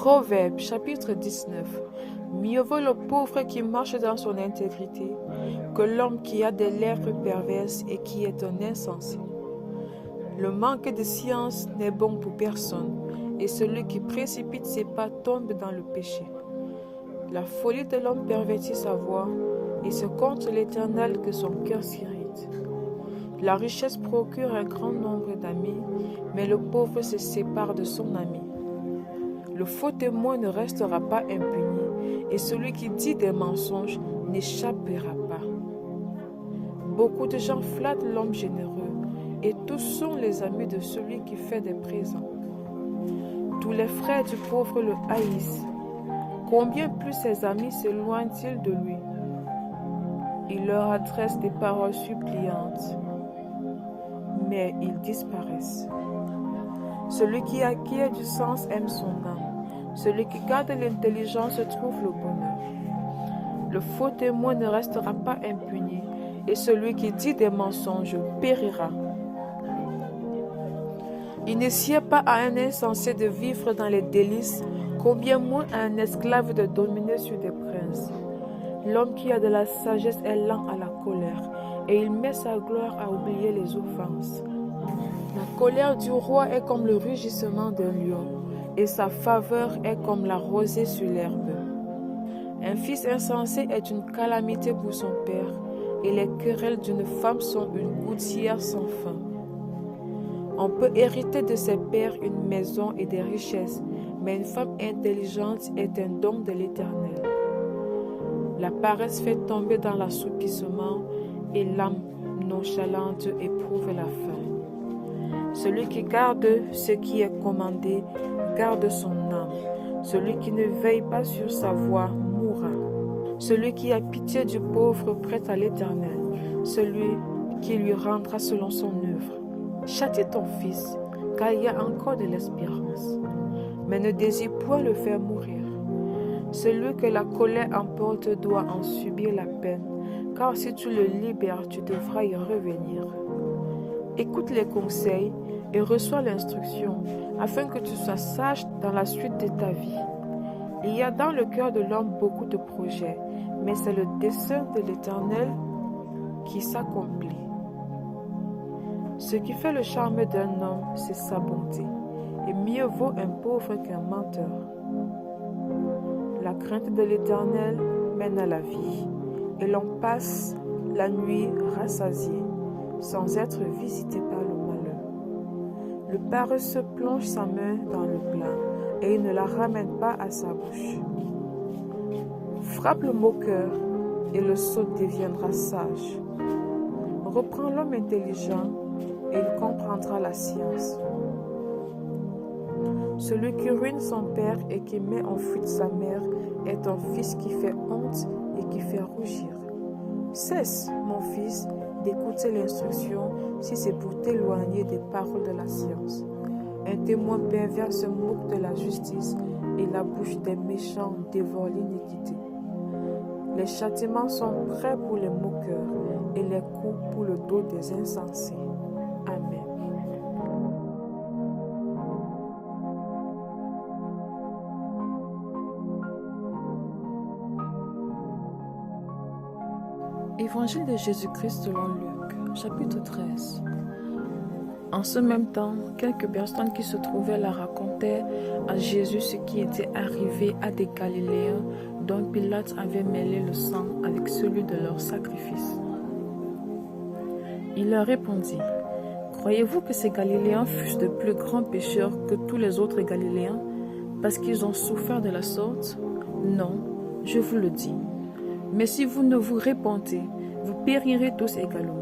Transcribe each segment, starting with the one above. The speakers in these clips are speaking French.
Proverbe chapitre 19. Mieux vaut le pauvre qui marche dans son intégrité que l'homme qui a des lèvres perverses et qui est un insensé. Le manque de science n'est bon pour personne, et celui qui précipite ses pas tombe dans le péché. La folie de l'homme pervertit sa voix, et c'est contre l'Éternel que son cœur s'irrite. La richesse procure un grand nombre d'amis, mais le pauvre se sépare de son ami. Le faux témoin ne restera pas impuni, et celui qui dit des mensonges n'échappera pas. Beaucoup de gens flattent l'homme généreux, et tous sont les amis de celui qui fait des présents. Tous les frères du pauvre le haïssent. Combien plus ses amis s'éloignent-ils de lui? Il leur adresse des paroles suppliantes, mais ils disparaissent. Celui qui acquiert du sens aime son âme. Celui qui garde l'intelligence trouve le bonheur. Le faux témoin ne restera pas impuni, et celui qui dit des mensonges périra. Il ne sied pas à un insensé de vivre dans les délices, combien moins à un esclave de dominer sur des princes. L'homme qui a de la sagesse est lent à la colère, et il met sa gloire à oublier les offenses. La colère du roi est comme le rugissement d'un lion, et sa faveur est comme la rosée sur l'herbe. Un fils insensé est une calamité pour son père, et les querelles d'une femme sont une gouttière sans fin. On peut hériter de ses pères une maison et des richesses, mais une femme intelligente est un don de l'Éternel. La paresse fait tomber dans l'assoupissement, et l'âme nonchalante éprouve la faim. Celui qui garde ce qui est commandé garde son âme. Celui qui ne veille pas sur sa voie mourra. Celui qui a pitié du pauvre prête à l'Éternel, celui qui lui rendra selon son œuvre. Châtie ton fils, car il y a encore de l'espérance, mais ne désire point le faire mourir. Celui que la colère emporte doit en subir la peine, car si tu le libères, tu devras y revenir. Écoute les conseils et reçois l'instruction, afin que tu sois sage dans la suite de ta vie. Il y a dans le cœur de l'homme beaucoup de projets, mais c'est le dessein de l'Éternel qui s'accomplit. Ce qui fait le charme d'un homme, c'est sa bonté, et mieux vaut un pauvre qu'un menteur. La crainte de l'Éternel mène à la vie, et l'on passe la nuit rassasié, sans être visité par le malheur. Le paresseux plonge sa main dans le plat, et il ne la ramène pas à sa bouche. Frappe le moqueur, et le sot deviendra sage. Reprends l'homme intelligent, et il comprendra la science. Celui qui ruine son père et qui met en fuite sa mère est un fils qui fait honte et qui fait rougir. Cesse, mon fils, d'écouter l'instruction si c'est pour t'éloigner des paroles de la science. Un témoin pervers se moque de la justice et la bouche des méchants dévore l'iniquité. Les châtiments sont prêts pour les moqueurs et les coups pour le dos des insensés. Amen. Évangile de Jésus-Christ selon Luc, chapitre 13. En ce même temps, quelques personnes qui se trouvaient là racontaient à Jésus ce qui était arrivé à des Galiléens dont Pilate avait mêlé le sang avec celui de leur sacrifice. Il leur répondit: croyez-vous que ces Galiléens fussent de plus grands pécheurs que tous les autres Galiléens, parce qu'ils ont souffert de la sorte? Non, je vous le dis. Mais si vous ne vous repentez, vous périrez tous également.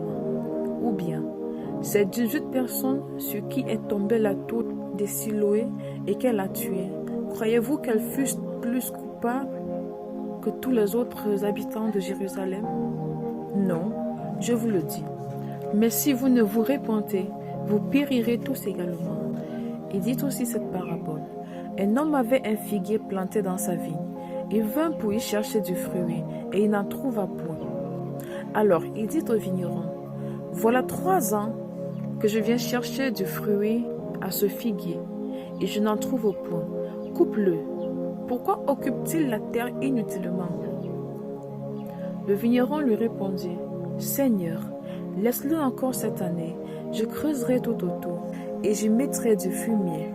Ou bien, ces 18 personnes sur qui est tombée la tour de Siloé et qu'elle a tué, croyez-vous qu'elles fussent plus coupables que tous les autres habitants de Jérusalem? Non, je vous le dis. Mais si vous ne vous repentez, vous périrez tous également. Il dit aussi cette parabole. Un homme avait un figuier planté dans sa vigne. Il vint pour y chercher du fruit, et il n'en trouva point. Alors il dit au vigneron: voilà 3 ans que je viens chercher du fruit à ce figuier, et je n'en trouve point. Coupe-le, Pourquoi occupe-t-il la terre inutilement? Le vigneron lui répondit, Seigneur, laisse-le encore cette année, je creuserai tout autour et j'y mettrai du fumier.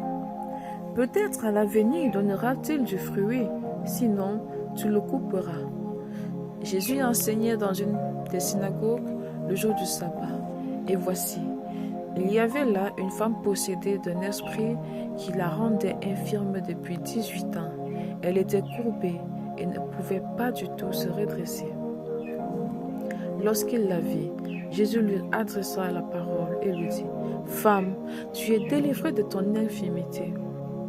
Peut-être à l'avenir donnera-t-il du fruit, sinon tu le couperas. Jésus enseignait dans une des synagogues le jour du sabbat. Et voici, il y avait là une femme possédée d'un esprit qui la rendait infirme depuis 18 ans. Elle était courbée et ne pouvait pas du tout se redresser. Lorsqu'il la vit, Jésus lui adressa la parole et lui dit, « Femme, tu es délivrée de ton infirmité. »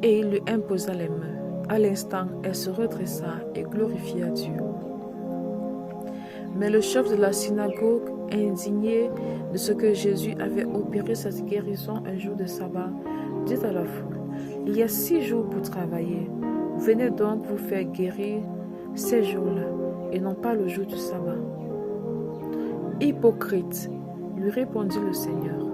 Et il lui imposa les mains. À l'instant, elle se redressa et glorifia Dieu. Mais le chef de la synagogue, indigné de ce que Jésus avait opéré cette guérison un jour de sabbat, dit à la foule, « Il y a 6 jours pour travailler. Venez donc vous faire guérir ces jours-là, et non pas le jour du sabbat. » Hypocrite, lui répondit le Seigneur,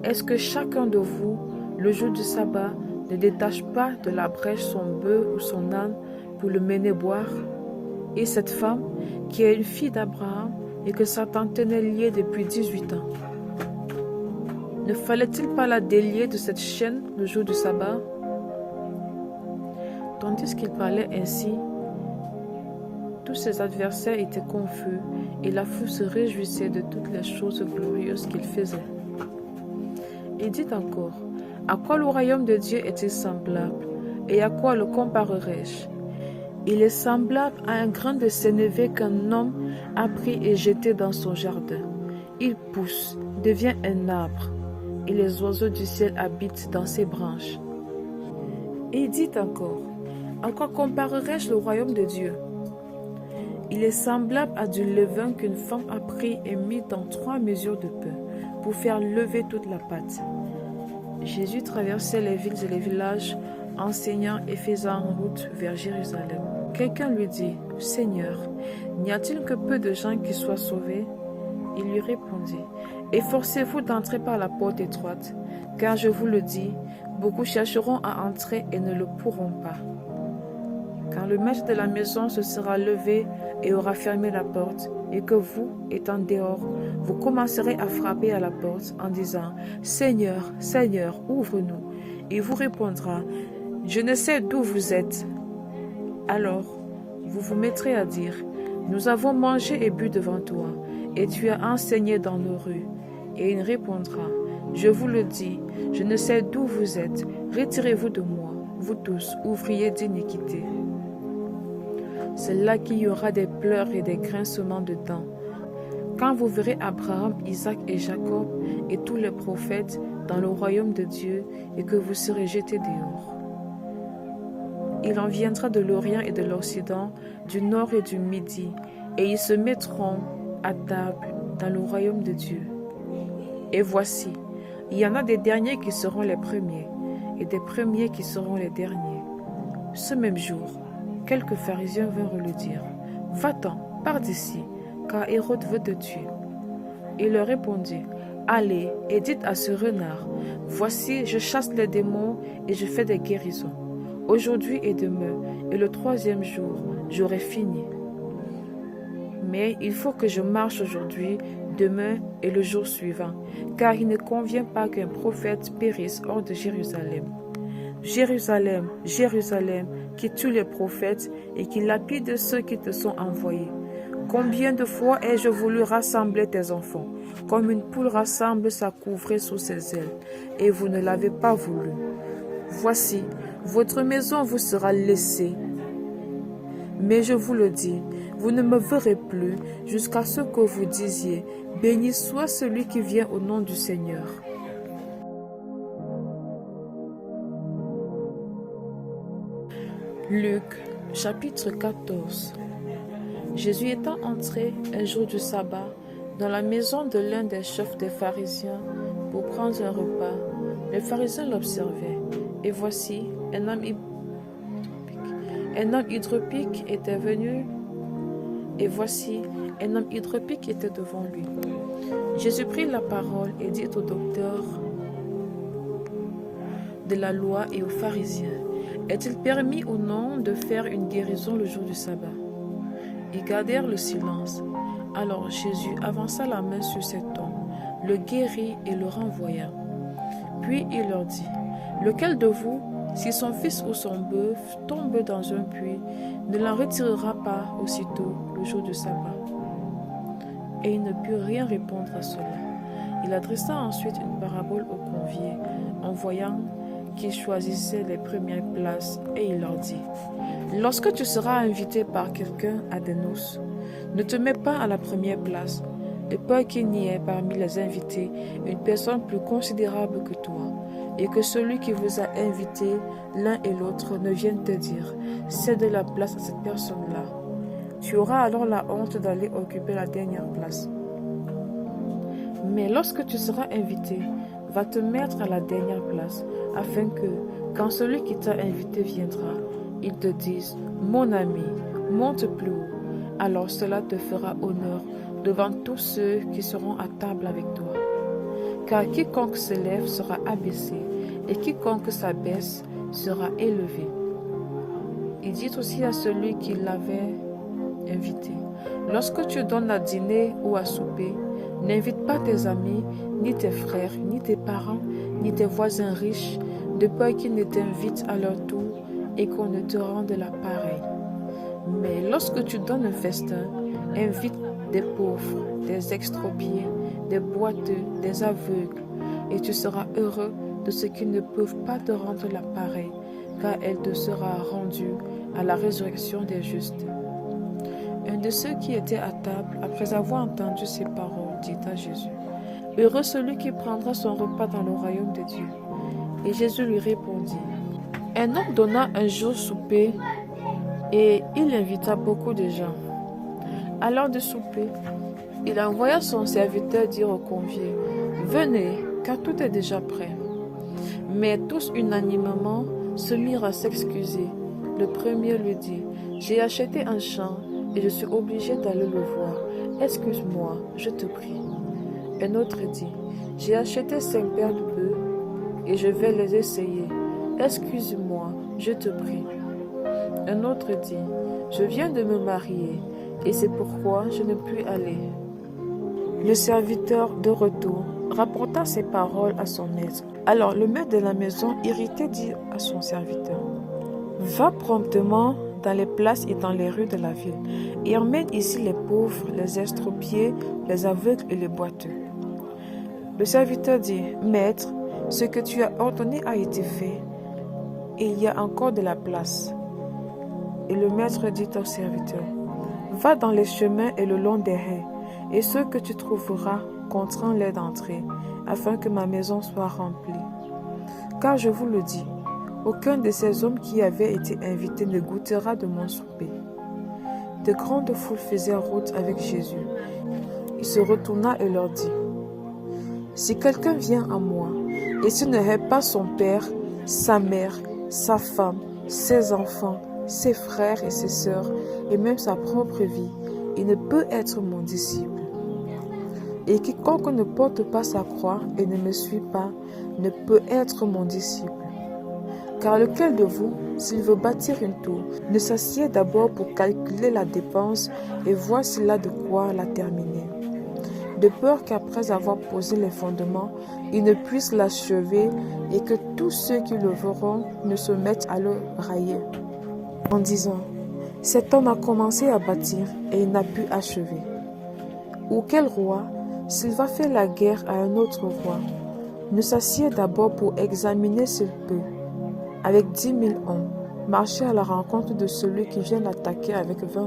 est-ce que chacun de vous, le jour du sabbat, ne détache pas de la brèche son bœuf ou son âne pour le mener boire? Et cette femme, qui est une fille d'Abraham et que Satan tenait liée depuis 18 ans, ne fallait-il pas la délier de cette chaîne le jour du sabbat? Tandis qu'il parlait ainsi, tous ses adversaires étaient confus et la foule se réjouissait de toutes les choses glorieuses qu'il faisait. Il dit encore, à quoi le royaume de Dieu est-il semblable et à quoi le comparerai-je? Il est semblable à un grain de sénévé qu'un homme a pris et jeté dans son jardin. Il pousse, devient un arbre et les oiseaux du ciel habitent dans ses branches. Et il dit encore, à quoi comparerai-je le royaume de Dieu? Il est semblable à du levain qu'une femme a pris et mis dans 3 mesures de pain pour faire lever toute la pâte. Jésus traversait les villes et les villages, enseignant et faisant route vers Jérusalem. Quelqu'un lui dit, « Seigneur, n'y a-t-il que peu de gens qui soient sauvés ?» Il lui répondit, « Efforcez-vous d'entrer par la porte étroite, car je vous le dis, beaucoup chercheront à entrer et ne le pourront pas. Quand le maître de la maison se sera levé et aura fermé la porte, et que vous, étant dehors, vous commencerez à frapper à la porte en disant, « Seigneur, Seigneur, ouvre-nous !» Il vous répondra, « Je ne sais d'où vous êtes. » Alors, vous vous mettrez à dire, « Nous avons mangé et bu devant toi, et tu as enseigné dans nos rues. » Et il répondra, « Je vous le dis, je ne sais d'où vous êtes, retirez-vous de moi, vous tous, ouvriers d'iniquité. » C'est là qu'il y aura des pleurs et des grincements de dents. Quand vous verrez Abraham, Isaac et Jacob et tous les prophètes dans le royaume de Dieu et que vous serez jetés dehors. Il en viendra de l'Orient et de l'Occident, du Nord et du Midi, et ils se mettront à table dans le royaume de Dieu. Et voici, il y en a des derniers qui seront les premiers, et des premiers qui seront les derniers. Ce même jour, quelques pharisiens vinrent lui dire, « Va-t'en, pars d'ici, car Hérode veut te tuer. » Il leur répondit, « Allez et dites à ce renard, voici, je chasse les démons et je fais des guérisons. Aujourd'hui et demain, et le 3e jour, j'aurai fini. Mais il faut que je marche aujourd'hui, demain et le jour suivant, car il ne convient pas qu'un prophète périsse hors de Jérusalem. Jérusalem, Jérusalem, qui tue les prophètes et qui lapide ceux qui te sont envoyés. Combien de fois ai-je voulu rassembler tes enfants, comme une poule rassemble sa couvrée sous ses ailes, et vous ne l'avez pas voulu. Voici, votre maison vous sera laissée. Mais je vous le dis, vous ne me verrez plus jusqu'à ce que vous disiez, béni soit celui qui vient au nom du Seigneur. » Luc, chapitre 14. Jésus étant entré un jour du sabbat dans la maison de l'un des chefs des pharisiens pour prendre un repas, les pharisiens l'observaient, et voici, un homme hydropique était venu, et voici, un homme hydropique était devant lui. Jésus prit la parole et dit aux docteurs de la loi et aux pharisiens, Est-il permis ou non de faire une guérison le jour du sabbat? Ils gardèrent le silence. Alors Jésus avança la main sur cet homme, le guérit et le renvoya. Puis il leur dit, lequel de vous, si son fils ou son bœuf tombe dans un puits, ne l'en retirera pas aussitôt le jour du sabbat? Et il ne put rien répondre à cela. Il adressa ensuite une parabole aux conviés, en voyant qu'ils choisissaient les premières places, et il leur dit, lorsque tu seras invité par quelqu'un à des noces, ne te mets pas à la première place, de peur qu'il n'y ait parmi les invités une personne plus considérable que toi, et que celui qui vous a invité, l'un et l'autre, ne vienne te dire, cède la place à cette personne-là. Tu auras alors la honte d'aller occuper la dernière place. Mais lorsque tu seras invité, va te mettre à la dernière place, afin que, quand celui qui t'a invité viendra, il te dise, mon ami, monte plus haut. Alors cela te fera honneur devant tous ceux qui seront à table avec toi. Car quiconque s'élève sera abaissé, et quiconque s'abaisse sera élevé. Il dit aussi à celui qui l'avait invité, lorsque tu donnes à dîner ou à souper, n'invite pas tes amis, ni tes frères, ni tes parents, ni tes voisins riches, de peur qu'ils ne t'invitent à leur tour et qu'on ne te rende la pareille. Mais lorsque tu donnes un festin, invite des pauvres, des extropiés, des boiteux, des aveugles, et tu seras heureux de ceux qui ne peuvent pas te rendre la pareille, car elle te sera rendue à la résurrection des justes. Un de ceux qui étaient à table, après avoir entendu ces paroles, dit à Jésus, « Heureux celui qui prendra son repas dans le royaume de Dieu. » Et Jésus lui répondit, « Un homme donna un jour souper, et il invita beaucoup de gens. À l'heure du souper, il envoya son serviteur dire aux conviés, « Venez, car tout est déjà prêt. » Mais tous unanimement se mirent à s'excuser. Le premier lui dit, « J'ai acheté un champ, et je suis obligé d'aller le voir. Excuse-moi, je te prie. » Un autre dit, « J'ai acheté 5 paires de bœufs, et je vais les essayer. Excuse-moi, je te prie. » Un autre dit, « Je viens de me marier, et c'est pourquoi je ne puis aller. » Le serviteur, de retour, rapporta ces paroles à son maître. Alors le maître de la maison, irrité, dit à son serviteur, « Va promptement dans les places et dans les rues de la ville, et emmène ici les pauvres, les estropiés, les aveugles et les boiteux. » Le serviteur dit, « Maître, ce que tu as ordonné a été fait, et il y a encore de la place. » Et le maître dit au serviteur, « Va dans les chemins et le long des haies, et ceux que tu trouveras, contrains-les d'entrer, afin que ma maison soit remplie. Car je vous le dis, aucun de ces hommes qui avaient été invités ne goûtera de mon souper. » De grandes foules faisaient route avec Jésus. Il se retourna et leur dit, « Si quelqu'un vient à moi, et s'il ne hait pas son père, sa mère, sa femme, ses enfants, ses frères et ses sœurs, et même sa propre vie, il ne peut être mon disciple. Et quiconque ne porte pas sa croix et ne me suit pas, ne peut être mon disciple. Car lequel de vous, s'il veut bâtir une tour, ne s'assied d'abord pour calculer la dépense et voir s'il a de quoi la terminer, de peur qu'après avoir posé les fondements, il ne puisse l'achever et que tous ceux qui le verront ne se mettent à le railler, en disant, cet homme a commencé à bâtir et il n'a pu achever. Ou quel roi, s'il va faire la guerre à un autre roi, ne s'assied d'abord pour examiner s'il peut, avec 10 000 hommes, marcher à la rencontre de celui qui vient l'attaquer avec 20 000.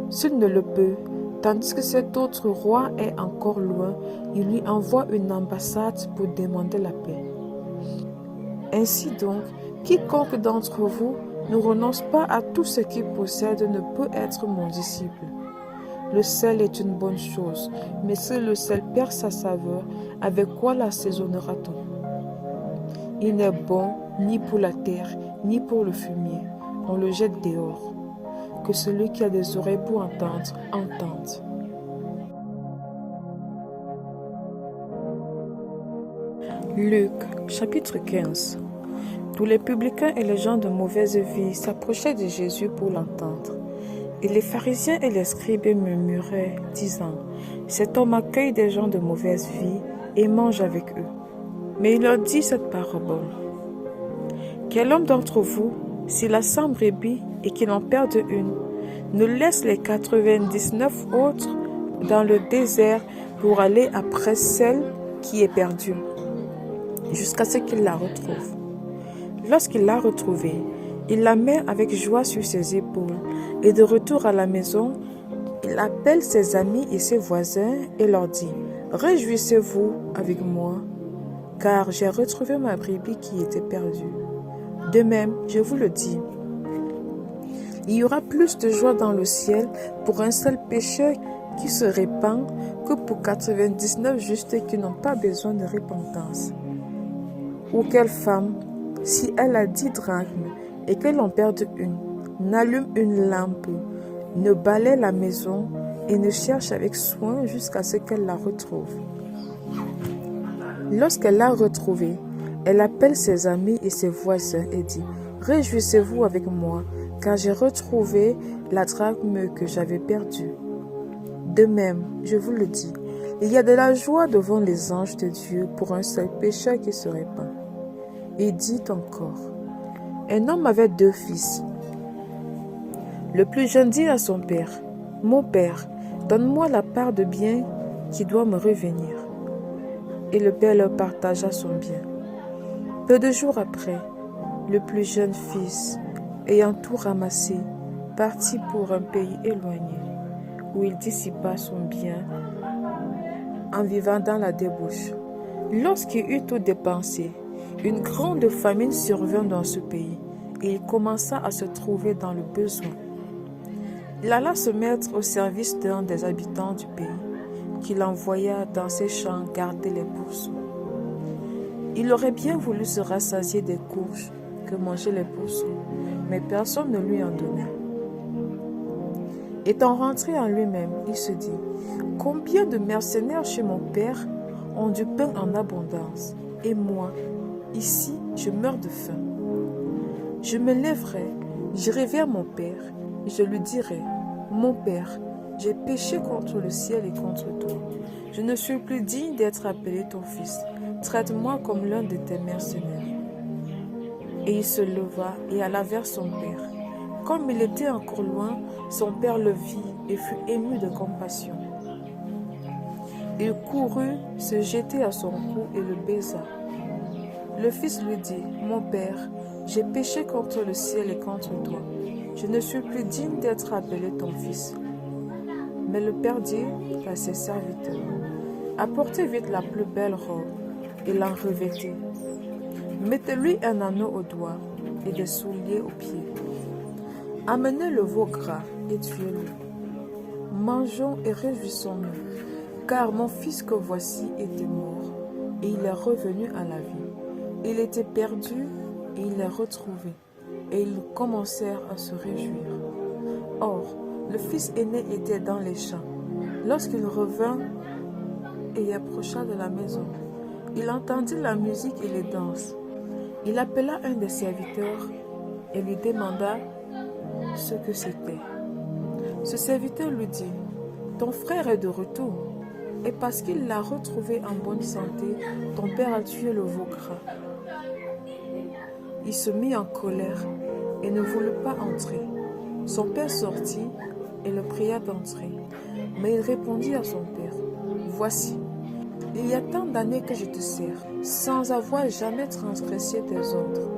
S'il ne le peut, tandis que cet autre roi est encore loin, il lui envoie une ambassade pour demander la paix. Ainsi donc, quiconque d'entre vous ne renonce pas à tout ce qu'il possède ne peut être mon disciple. Le sel est une bonne chose, mais si le sel perd sa saveur, avec quoi l'assaisonnera-t-on? Il n'est bon ni pour la terre, ni pour le fumier. On le jette dehors. Que celui qui a des oreilles pour entendre, entende. Luc, chapitre 15. Tous les publicains et les gens de mauvaise vie s'approchaient de Jésus pour l'entendre. Et les pharisiens et les scribes murmuraient, disant, « Cet homme accueille des gens de mauvaise vie et mange avec eux. » Mais il leur dit cette parabole. « Quel homme d'entre vous, s'il a 100 brebis et qu'il en perde une, ne laisse les 99 autres dans le désert pour aller après celle qui est perdue, jusqu'à ce qu'il la retrouve. Lorsqu'il l'a retrouvée, il la met avec joie sur ses épaules et de retour à la maison, il appelle ses amis et ses voisins et leur dit « Réjouissez-vous avec moi, car j'ai retrouvé ma brebis qui était perdue. De même, je vous le dis, il y aura plus de joie dans le ciel pour un seul pécheur qui se répand que pour 99 justes qui n'ont pas besoin de repentance. Ou quelle femme, si elle a 10 drachmes et qu'elle en perde une, n'allume une lampe, ne balaie la maison et ne cherche avec soin jusqu'à ce qu'elle la retrouve. Lorsqu'elle l'a retrouvée, elle appelle ses amis et ses voisins et dit « Réjouissez-vous avec moi, car j'ai retrouvé la drachme que j'avais perdue. » De même, je vous le dis, il y a de la joie devant les anges de Dieu pour un seul pécheur qui se répand. Et dit encore, un homme avait 2 fils. Le plus jeune dit à son père, « Mon père, donne-moi la part de bien qui doit me revenir. » Et le père leur partagea son bien. Peu de jours après, le plus jeune fils, ayant tout ramassé, partit pour un pays éloigné, où il dissipa son bien en vivant dans la débauche. Lorsqu'il eut tout dépensé, une grande famine survint dans ce pays, et il commença à se trouver dans le besoin. Il alla se mettre au service d'un des habitants du pays, qu'il envoya dans ses champs garder les pourceaux. Il aurait bien voulu se rassasier des courges que mangeaient les pourceaux, mais personne ne lui en donnait. Étant rentré en lui-même, il se dit, « Combien de mercenaires chez mon père ont du pain en abondance, et moi, ici, je meurs de faim. Je me lèverai, j'irai vers mon père, et je lui dirai, « Mon père, j'ai péché contre le ciel et contre toi. Je ne suis plus digne d'être appelé ton fils. Traite-moi comme l'un de tes mercenaires. » Et il se leva et alla vers son père. Comme il était encore loin, son père le vit et fut ému de compassion. Il courut se jeter à son cou et le baisa. Le fils lui dit, « Mon père, j'ai péché contre le ciel et contre toi. Je ne suis plus digne d'être appelé ton fils. » Mais le père dit à ses serviteurs, « Apportez vite la plus belle robe et l'en revêtez. Mettez-lui un anneau au doigt et des souliers aux pieds. Amenez le veau gras et tuez-le. Mangeons et réjouissons-nous, car mon fils que voici était mort, et il est revenu à la vie. Il était perdu, et il est retrouvé, et ils commencèrent à se réjouir. Or, le fils aîné était dans les champs. Lorsqu'il revint et approcha de la maison, il entendit la musique et les danses. Il appela un des serviteurs et lui demanda ce que c'était. Ce serviteur lui dit, « Ton frère est de retour, et parce qu'il l'a retrouvé en bonne santé, ton père a tué le veau gras. » Il se mit en colère et ne voulut pas entrer. Son père sortit et le pria d'entrer. Mais il répondit à son père, « Voici, il y a tant d'années que je te sers, sans avoir jamais transgressé tes ordres,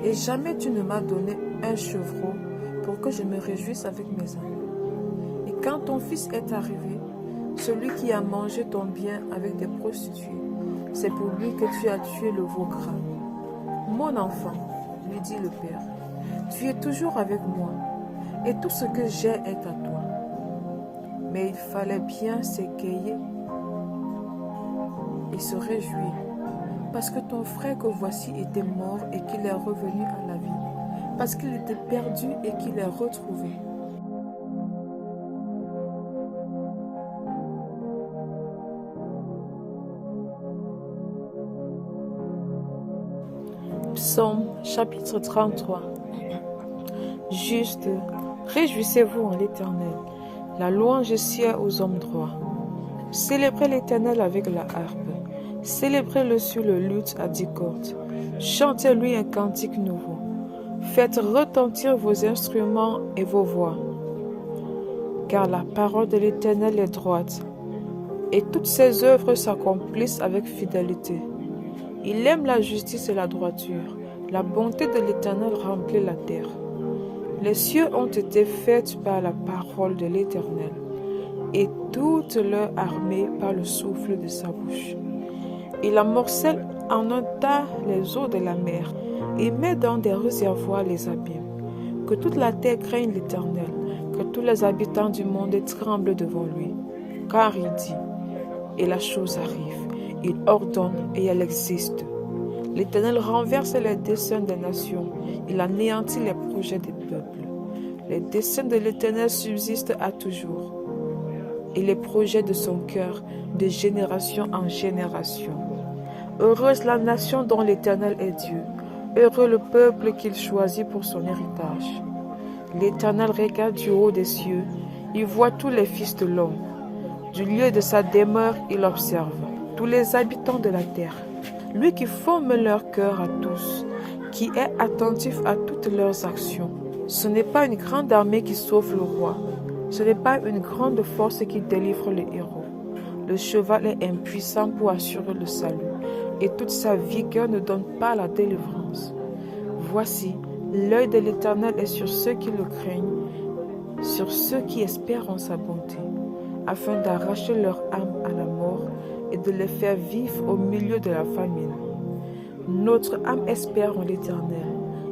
et jamais tu ne m'as donné un chevreau pour que je me réjouisse avec mes amis. Et quand ton fils est arrivé, celui qui a mangé ton bien avec des prostituées, c'est pour lui que tu as tué le veau gras. Mon enfant, lui dit le père, tu es toujours avec moi, et tout ce que j'ai est à toi. Mais il fallait bien s'égayer et se réjouir, parce que ton frère que voici était mort et qu'il est revenu à la vie, parce qu'il était perdu et qu'il est retrouvé. Psaume chapitre 33. Juste, réjouissez-vous en l'Éternel. La louange sied aux hommes droits. Célébrez l'Éternel avec la harpe. Célébrez-le sur le luth à 10 cordes. Chantez-lui un cantique nouveau. Faites retentir vos instruments et vos voix. Car la parole de l'Éternel est droite, et toutes ses œuvres s'accomplissent avec fidélité. Il aime la justice et la droiture. La bonté de l'Éternel remplit la terre. Les cieux ont été faits par la parole de l'Éternel, et toute leur armée par le souffle de sa bouche. Il amorcelle en un tas les eaux de la mer, et met dans des réservoirs les abîmes. Que toute la terre craigne l'Éternel, que tous les habitants du monde tremblent devant lui. Car il dit, et la chose arrive. Il ordonne et elle existe. L'Éternel renverse les desseins des nations. Il anéantit les projets des peuples. Les desseins de l'Éternel subsistent à toujours, et les projets de son cœur de génération en génération. Heureuse la nation dont l'Éternel est Dieu. Heureux le peuple qu'il choisit pour son héritage. L'Éternel regarde du haut des cieux. Il voit tous les fils de l'homme. Du lieu de sa demeure, il observe tous les habitants de la terre. Lui qui forme leur cœur à tous, qui est attentif à toutes leurs actions. Ce n'est pas une grande armée qui sauve le roi. Ce n'est pas une grande force qui délivre les héros. Le cheval est impuissant pour assurer le salut, et toute sa vigueur ne donne pas la délivrance. Voici, l'œil de l'Éternel est sur ceux qui le craignent, sur ceux qui espèrent en sa bonté, afin d'arracher leur âme à la mort et de les faire vivre au milieu de la famine. Notre âme espère en l'Éternel.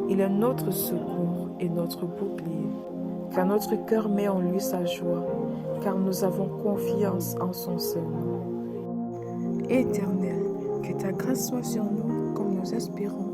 Il est notre secours et notre bouclier. Car notre cœur met en lui sa joie, car nous avons confiance en son Saint-Nom. Éternel, que ta grâce soit sur nous comme nous espérons